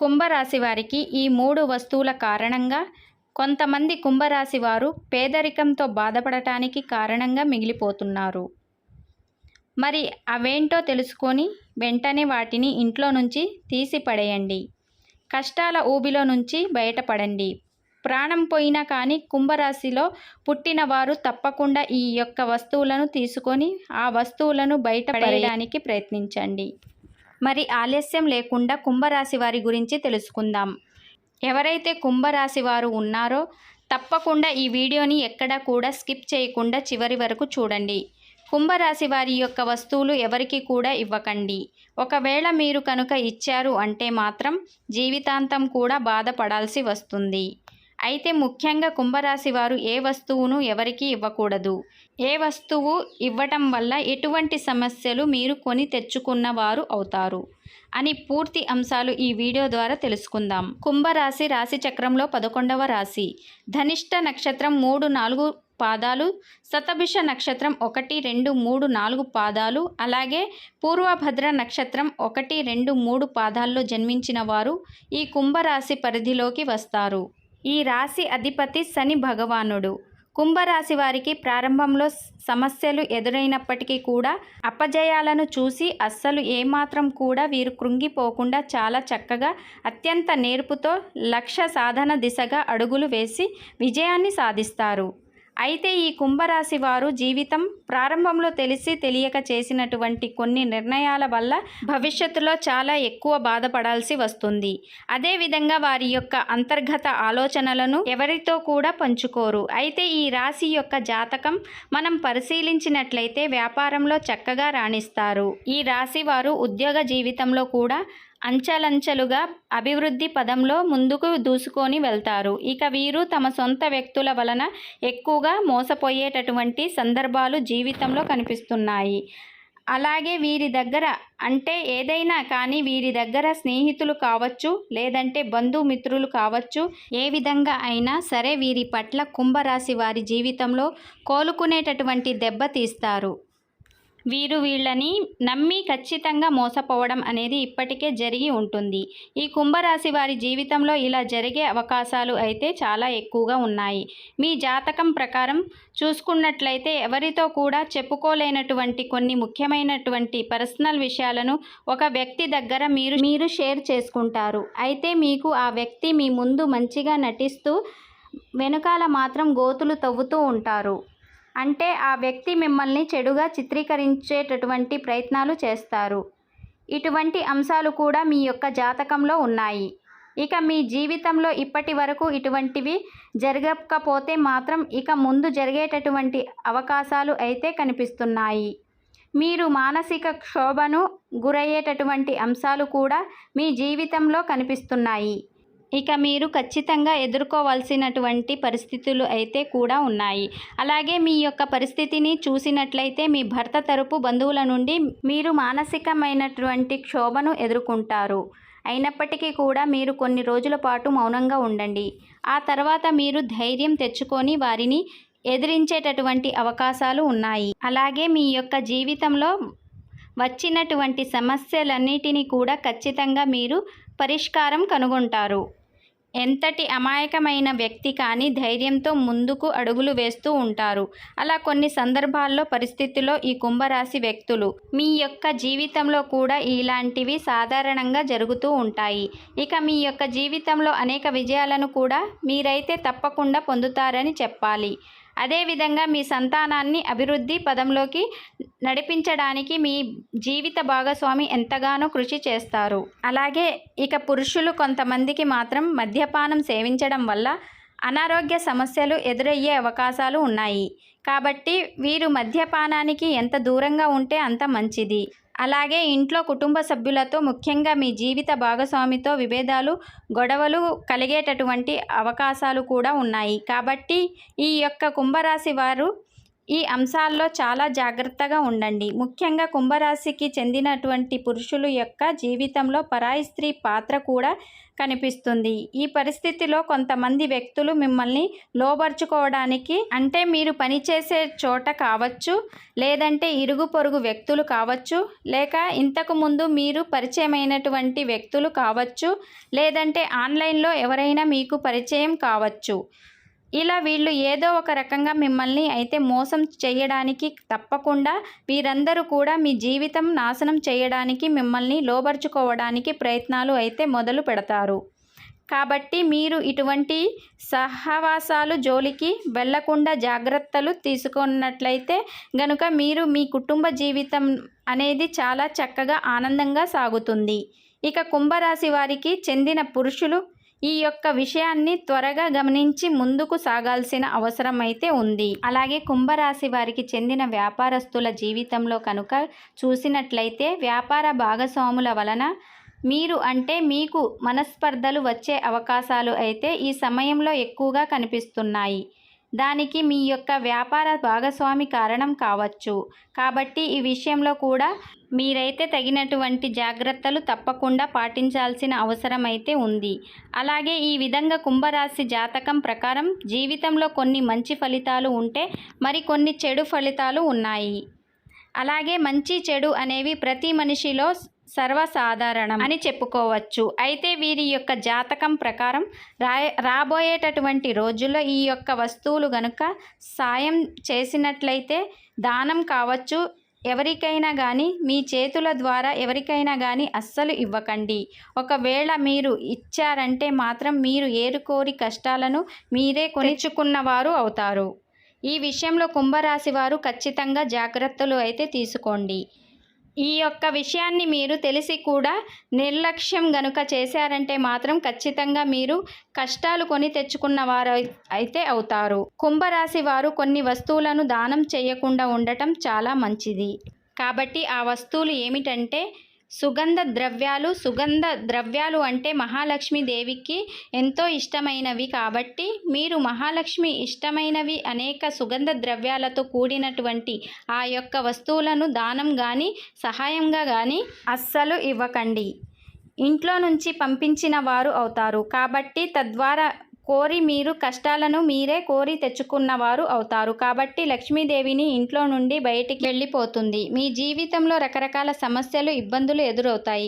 కుంభరాశి వారికి ఈ 3 వస్తువుల కారణంగా కొంతమంది కుంభరాశి వారు పేదరికంతో బాధపడటానికి కారణంగా మిగిలిపోతున్నారు. మరి అవేంటో తెలుసుకొని వెంటనే వాటిని ఇంట్లో నుంచి తీసి పడేయండి. కష్టాల ఊబిలో నుంచి బయటపడండి. ప్రాణం పోయినా కానీ కుంభరాశిలో పుట్టిన వారు తప్పకుండా ఈ యొక్క వస్తువులను తీసుకొని ఆ వస్తువులను బయట పడేయడానికి ప్రయత్నించండి. మరి ఆలస్యం లేకుండా కుంభరాశి వారి గురించి తెలుసుకుందాం. ఎవరైతే కుంభరాశి వారు ఉన్నారో తప్పకుండా ఈ వీడియోని ఎక్కడా కూడా స్కిప్ చేయకుండా చివరి వరకు చూడండి. కుంభరాశి వారి యొక్క వస్తువులు ఎవరికి కూడా ఇవ్వకండి. ఒకవేళ మీరు కనుక ఇచ్చారు అంటే మాత్రం జీవితాంతం కూడా బాధపడాల్సి వస్తుంది. అయితే ముఖ్యంగా కుంభరాశి వారు ఏ వస్తువును ఎవరికి ఇవ్వకూడదు. ఏ వస్తువు ఇవ్వటం వల్ల ఎటువంటి సమస్యలు మీరు కొని తెచ్చుకున్న వారు అవుతారు అని పూర్తి అంశాలు ఈ వీడియో ద్వారా తెలుసుకుందాం. కుంభరాశి రాశి చక్రంలో 11వ రాశి. ధనిష్ట నక్షత్రం 3-4 పాదాలు, శతభిష నక్షత్రం 1, 2, 3, 4 పాదాలు, అలాగే పూర్వభద్ర నక్షత్రం 1, 2, 3 పాదాల్లో జన్మించిన వారు ఈ కుంభరాశి పరిధిలోకి వస్తారు. ఈ రాశి అధిపతి శని భగవానుడు. కుంభరాశి వారికి ప్రారంభంలో సమస్యలు ఎదురైనప్పటికీ కూడా అపజయాలను చూసి అస్సలు ఏమాత్రం కూడా వీరు కృంగిపోకుండా చాలా చక్కగా అత్యంత నేర్పుతో లక్ష్య సాధన దిశగా అడుగులు వేసి విజయాన్ని సాధిస్తారు. అయితే ఈ కుంభరాశి వారు జీవితం ప్రారంభంలో తెలిసి తెలియక చేసినటువంటి కొన్ని నిర్ణయాల వల్ల భవిష్యత్తులో చాలా ఎక్కువ బాధపడాల్సి వస్తుంది. అదేవిధంగా వారి యొక్క అంతర్గత ఆలోచనలను ఎవరితో కూడా పంచుకోరు. అయితే ఈ రాశి యొక్క జాతకం మనం పరిశీలించినట్లయితే వ్యాపారంలో చక్కగా రాణిస్తారు. ఈ రాశి వారు ఉద్యోగ జీవితంలో కూడా అంచెలంచెలుగా అభివృద్ధి పదంలో ముందుకు దూసుకొని వెళ్తారు. ఇక వీరు తమ సొంత వ్యక్తుల వలన ఎక్కువగా మోసపోయేటటువంటి సందర్భాలు జీవితంలో కనిపిస్తున్నాయి. అలాగే వీరి దగ్గర అంటే ఏదైనా కానీ వీరి దగ్గర స్నేహితులు కావచ్చు, లేదంటే బంధుమిత్రులు కావచ్చు, ఏ విధంగా అయినా సరే వీరి పట్ల కుంభరాశి వారి జీవితంలో కోలుకునేటటువంటి దెబ్బ తీస్తారు. వీరు వీళ్ళని నమ్మి ఖచ్చితంగా మోసపోవడం అనేది ఇప్పటికే జరిగి ఉంటుంది. ఈ కుంభరాశి వారి జీవితంలో ఇలా జరిగే అవకాశాలు అయితే చాలా ఎక్కువగా ఉన్నాయి. మీ జాతకం ప్రకారం చూసుకున్నట్లయితే ఎవరితో కూడా చెప్పుకోలేనటువంటి కొన్ని ముఖ్యమైనటువంటి పర్సనల్ విషయాలను ఒక వ్యక్తి దగ్గర మీరు షేర్ చేసుకుంటారు. అయితే మీకు ఆ వ్యక్తి మీ ముందు మంచిగా నటిస్తూ వెనుకాల మాత్రం గోతులు తవ్వుతూ ఉంటారు. అంటే ఆ వ్యక్తి మిమ్మల్ని చెడుగా చిత్రీకరించేటటువంటి ప్రయత్నాలు చేస్తారు. ఇటువంటి అంశాలు కూడా మీ యొక్క జాతకంలో ఉన్నాయి. ఇక మీ జీవితంలో ఇప్పటి వరకు ఇటువంటివి జరగకపోతే మాత్రం ఇక ముందు జరిగేటటువంటి అవకాశాలు అయితే కనిపిస్తున్నాయి. మీరు మానసిక క్షోభను గురయ్యేటటువంటి అంశాలు కూడా మీ జీవితంలో కనిపిస్తున్నాయి. ఇక మీరు ఖచ్చితంగా ఎదుర్కోవాల్సినటువంటి పరిస్థితులు అయితే కూడా ఉన్నాయి. అలాగే మీ యొక్క పరిస్థితిని చూసినట్లయితే మీ భర్త తరపు బంధువుల నుండి మీరు మానసికమైనటువంటి క్షోభను ఎదుర్కొంటారు. అయినప్పటికీ కూడా మీరు కొన్ని రోజుల పాటు మౌనంగా ఉండండి. ఆ తర్వాత మీరు ధైర్యం తెచ్చుకొని వారిని ఎదిరించేటటువంటి అవకాశాలు ఉన్నాయి. అలాగే మీ యొక్క జీవితంలో వచ్చినటువంటి సమస్యలన్నిటినీ కూడా ఖచ్చితంగా మీరు పరిష్కారం కనుగొంటారు. ఎంతటి అమాయకమైన వ్యక్తి కానీ ధైర్యంతో ముందుకు అడుగులు వేస్తూ ఉంటారు. అలా కొన్ని సందర్భాల్లో పరిస్థితుల్లో ఈ కుంభరాశి వ్యక్తులు మీ యొక్క జీవితంలో కూడా ఇలాంటివి సాధారణంగా జరుగుతూ ఉంటాయి. ఇక మీ యొక్క జీవితంలో అనేక విజయాలను కూడా మీరైతే తప్పకుండా పొందుతారని చెప్పాలి. అదేవిధంగా మీ సంతానాన్ని అభివృద్ధి పదంలోకి నడిపించడానికి మీ జీవిత భాగస్వామి ఎంతగానో కృషి చేస్తారు. అలాగే ఇక పురుషులు కొంతమందికి మాత్రం మద్యపానం సేవించడం వల్ల అనారోగ్య సమస్యలు ఎదురయ్యే అవకాశాలు ఉన్నాయి. కాబట్టి వీరు మద్యపానానికి ఎంత దూరంగా ఉంటే అంత మంచిది. అలాగే ఇంట్లో కుటుంబ సభ్యులతో ముఖ్యంగా మీ జీవిత భాగస్వామితో విభేదాలు, గొడవలు కలిగేటటువంటి అవకాశాలు కూడా ఉన్నాయి. కాబట్టి ఈ యొక్క కుంభరాశి వారు ఈ అంశాల్లో చాలా జాగ్రత్తగా ఉండండి. ముఖ్యంగా కుంభరాశికి చెందినటువంటి పురుషుల యొక్క జీవితంలో పరాయి స్త్రీ పాత్ర కూడా కనిపిస్తుంది. ఈ పరిస్థితిలో కొంతమంది వ్యక్తులు మిమ్మల్ని లోబర్చుకోవడానికి, అంటే మీరు పనిచేసే చోట కావచ్చు, లేదంటే ఇరుగు పొరుగు వ్యక్తులు కావచ్చు, లేక ఇంతకు ముందు మీరు పరిచయమైనటువంటి వ్యక్తులు కావచ్చు, లేదంటే ఆన్లైన్లో ఎవరైనా మీకు పరిచయం కావచ్చు. ఇలా వీళ్ళు ఏదో ఒక రకంగా మిమ్మల్ని అయితే మోసం చేయడానికి, తప్పకుండా వీరందరూ కూడా మీ జీవితం నాశనం చేయడానికి, మిమ్మల్ని లోబర్చుకోవడానికి ప్రయత్నాలు అయితే మొదలు పెడతారు. కాబట్టి మీరు ఇటువంటి సహవాసాలు జోలికి వెళ్లకుండా జాగ్రత్తలు తీసుకున్నట్లయితే గనుక మీరు మీ కుటుంబ జీవితం అనేది చాలా చక్కగా ఆనందంగా సాగుతుంది. ఇక కుంభరాశి వారికి చెందిన పురుషులు ఈ యొక్క విషయాన్ని త్వరగా గమనించి ముందుకు సాగాల్సిన అవసరం అయితే ఉంది. అలాగే కుంభరాశి వారికి చెందిన వ్యాపారస్తుల జీవితంలో కనుక చూసినట్లయితే వ్యాపార భాగస్వాముల వలన మీకు మనస్పర్ధలు వచ్చే అవకాశాలు అయితే ఈ సమయంలో ఎక్కువగా కనిపిస్తున్నాయి. దానికి మీ యొక్క వ్యాపార భాగస్వామి కారణం కావచ్చు. కాబట్టి ఈ విషయంలో కూడా మీరైతే తగినటువంటి జాగ్రత్తలు తప్పకుండా పాటించాల్సిన అవసరం అయితే ఉంది. అలాగే ఈ విధంగా కుంభరాశి జాతకం ప్రకారం జీవితంలో కొన్ని మంచి ఫలితాలు ఉంటే మరికొన్ని చెడు ఫలితాలు ఉన్నాయి. అలాగే మంచి చెడు అనేవి ప్రతి మనిషిలో సర్వసాధారణం అని చెప్పుకోవచ్చు. అయితే వీరి యొక్క జాతకం ప్రకారం రాబోయేటటువంటి రోజుల్లో ఈ యొక్క వస్తువులు గనుక సాయం చేసినట్లయితే, దానం కావచ్చు, ఎవరికైనా కానీ మీ చేతుల ద్వారా ఎవరికైనా కానీ అస్సలు ఇవ్వకండి. ఒకవేళ మీరు ఇచ్చారంటే మాత్రం మీరు ఏరుకోరి కష్టాలను మీరే కొనిచుకున్నవారు అవుతారు. ఈ విషయంలో కుంభరాశి వారు ఖచ్చితంగా జాగ్రత్తలు అయితే తీసుకోండి. ఈ యొక్క విషయాన్ని మీరు తెలిసి కూడా నిర్లక్ష్యం గనుక చేశారంటే మాత్రం ఖచ్చితంగా మీరు కష్టాలు కొని తెచ్చుకున్న వారు అయితే అవుతారు. కుంభరాశి వారు కొన్ని వస్తువులను దానం చేయకుండా ఉండటం చాలా మంచిది. కాబట్టి ఆ వస్తువులు ఏమిటంటే సుగంధ ద్రవ్యాలు అంటే మహాలక్ష్మి దేవికి ఎంతో ఇష్టమైనవి. కాబట్టి మీరు మహాలక్ష్మి ఇష్టమైనవి అనేక సుగంధ ద్రవ్యాలతో కూడినటువంటి ఆ యొక్క వస్తువులను దానం కానీ సహాయంగా కానీ అస్సలు ఇవ్వకండి. ఇంట్లో నుంచి పంపించిన వారు అవుతారు. కాబట్టి తద్వారా మీరు కష్టాలను మీరే కోరి తెచ్చుకున్నవారు అవుతారు. కాబట్టి లక్ష్మీదేవిని ఇంట్లో నుండి బయటికి వెళ్ళిపోతుంది. మీ జీవితంలో రకరకాల సమస్యలు, ఇబ్బందులు ఎదురవుతాయి.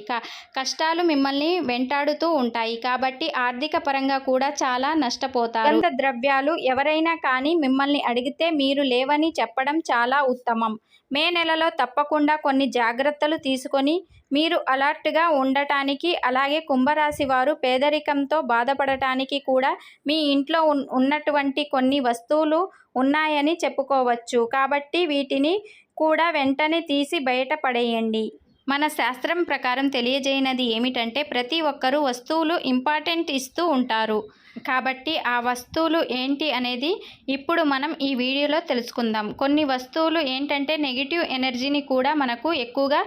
కష్టాలు మిమ్మల్ని వెంటాడుతూ ఉంటాయి. కాబట్టి ఆర్థిక పరంగా కూడా చాలా నష్టపోతారు. సుగంధ ద్రవ్యాలు ఎవరైనా కానీ మిమ్మల్ని అడిగితే మీరు లేవని చెప్పడం చాలా ఉత్తమం. మే నెలలో తప్పకుండా కొన్ని జాగ్రత్తలు తీసుకొని మీరు అలర్ట్గా ఉండటానికి, అలాగే కుంభరాశి వారు పేదరికంతో బాధపడటానికి కూడా మీ ఇంట్లో ఉన్నటువంటి కొన్ని వస్తువులు ఉన్నాయని చెప్పుకోవచ్చు. కాబట్టి వీటిని కూడా వెంటనే తీసి బయట పడేయండి. మన శాస్త్రం ప్రకారం తెలియజేయనది ఏమిటంటే ప్రతి ఒక్కరూ వస్తువులు ఇంపార్టెంట్ ఇస్తూ ఉంటారు. కాబట్టి ఆ వస్తువులు ఏంటి అనేది ఇప్పుడు మనం ఈ వీడియోలో తెలుసుకుందాం. కొన్ని వస్తువులు ఏంటంటే నెగిటివ్ ఎనర్జీని కూడా మనకు ఎక్కువగా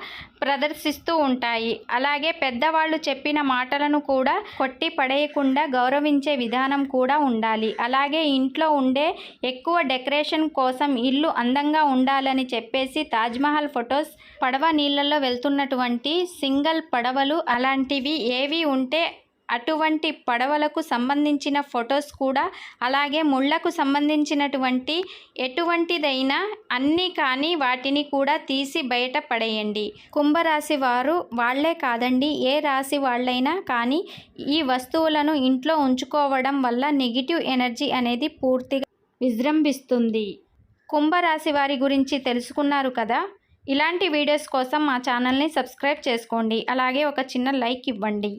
ప్రదర్శిస్తూ ఉంటాయి. అలాగే పెద్దవాళ్ళు చెప్పిన మాటలను కూడా కొట్టి పడేయకుండా గౌరవించే విధానం కూడా ఉండాలి. అలాగే ఇంట్లో ఉండే ఎక్కువ డెకరేషన్ కోసం ఇల్లు అందంగా ఉండాలని చెప్పేసి తాజ్మహల్ ఫొటోస్, పడవ నీళ్ళల్లో వెళ్తున్నటువంటి సింగల్ పడవలు అలాంటివి ఏవి ఉంటే అటువంటి పడవలకు సంబంధించిన ఫొటోస్ కూడా, అలాగే ముళ్లకు సంబంధించినటువంటి ఎటువంటిదైనా అన్నీ కానీ వాటిని కూడా తీసి బయట పడేయండి. కుంభరాశి వారు వాళ్లే కాదండి, ఏ రాశి వాళ్ళైనా కానీ ఈ వస్తువులను ఇంట్లో ఉంచుకోవడం వల్ల నెగిటివ్ ఎనర్జీ అనేది పూర్తిగా విజృంభిస్తుంది. కుంభరాశి వారి గురించి తెలుసుకున్నారు కదా. ఇలాంటి వీడియోస్ కోసం మా ఛానల్ని సబ్స్క్రైబ్ చేసుకోండి. అలాగే ఒక చిన్న లైక్ ఇవ్వండి.